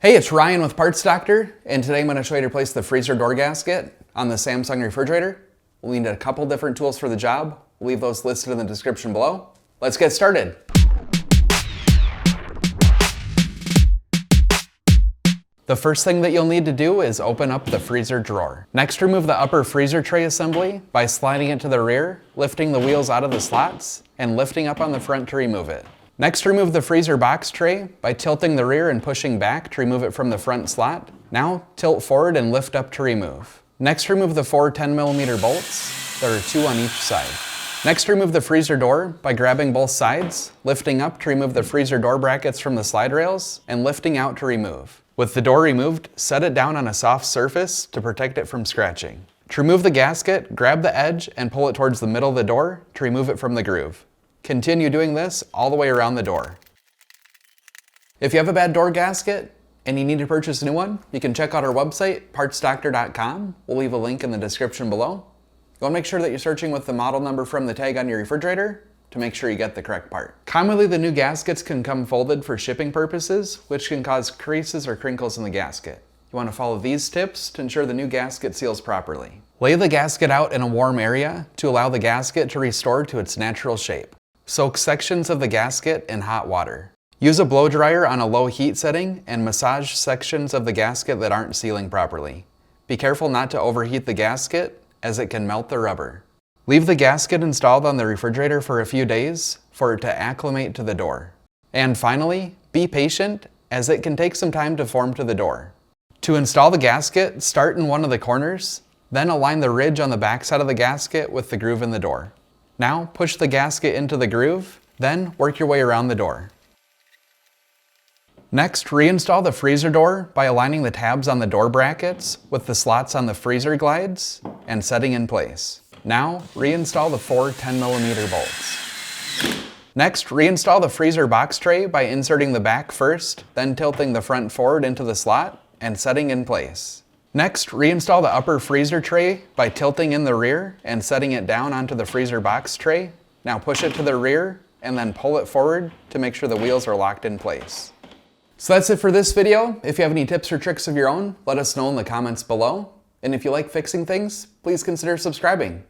Hey, it's Ryan with Parts Doctor, and today I'm going to show you how to place the freezer door gasket on the Samsung refrigerator. We'll need a couple different tools for the job. We'll leave those listed in the description below. Let's get started. The first thing that you'll need to do is open up the freezer drawer. Next, remove the upper freezer tray assembly by sliding it to the rear, lifting the wheels out of the slots, and lifting up on the front to remove it. Next, remove the freezer box tray by tilting the rear and pushing back to remove it from the front slot. Now, tilt forward and lift up to remove. Next, remove the 4 10mm bolts. There are 2 on each side. Next, remove the freezer door by grabbing both sides, lifting up to remove the freezer door brackets from the slide rails, and lifting out to remove. With the door removed, set it down on a soft surface to protect it from scratching. To remove the gasket, grab the edge and pull it towards the middle of the door to remove it from the groove. Continue doing this all the way around the door. If you have a bad door gasket and you need to purchase a new one, you can check out our website, partsdoctor.com. We'll leave a link in the description below. You want to make sure that you're searching with the model number from the tag on your refrigerator to make sure you get the correct part. Commonly, the new gaskets can come folded for shipping purposes, which can cause creases or crinkles in the gasket. You want to follow these tips to ensure the new gasket seals properly. Lay the gasket out in a warm area to allow the gasket to restore to its natural shape. Soak sections of the gasket in hot water. Use a blow dryer on a low heat setting and massage sections of the gasket that aren't sealing properly. Be careful not to overheat the gasket, as it can melt the rubber. Leave the gasket installed on the refrigerator for a few days for it to acclimate to the door. And finally, be patient, as it can take some time to form to the door. To install the gasket, start in one of the corners, then align the ridge on the back side of the gasket with the groove in the door. Now push the gasket into the groove, then work your way around the door. Next, reinstall the freezer door by aligning the tabs on the door brackets with the slots on the freezer glides and setting in place. Now, reinstall the 4 10mm bolts. Next, reinstall the freezer box tray by inserting the back first, then tilting the front forward into the slot and setting in place. Next, reinstall the upper freezer tray by tilting in the rear and setting it down onto the freezer box tray. Now push it to the rear and then pull it forward to make sure the wheels are locked in place. So that's it for this video. If you have any tips or tricks of your own, let us know in the comments below. And if you like fixing things, please consider subscribing.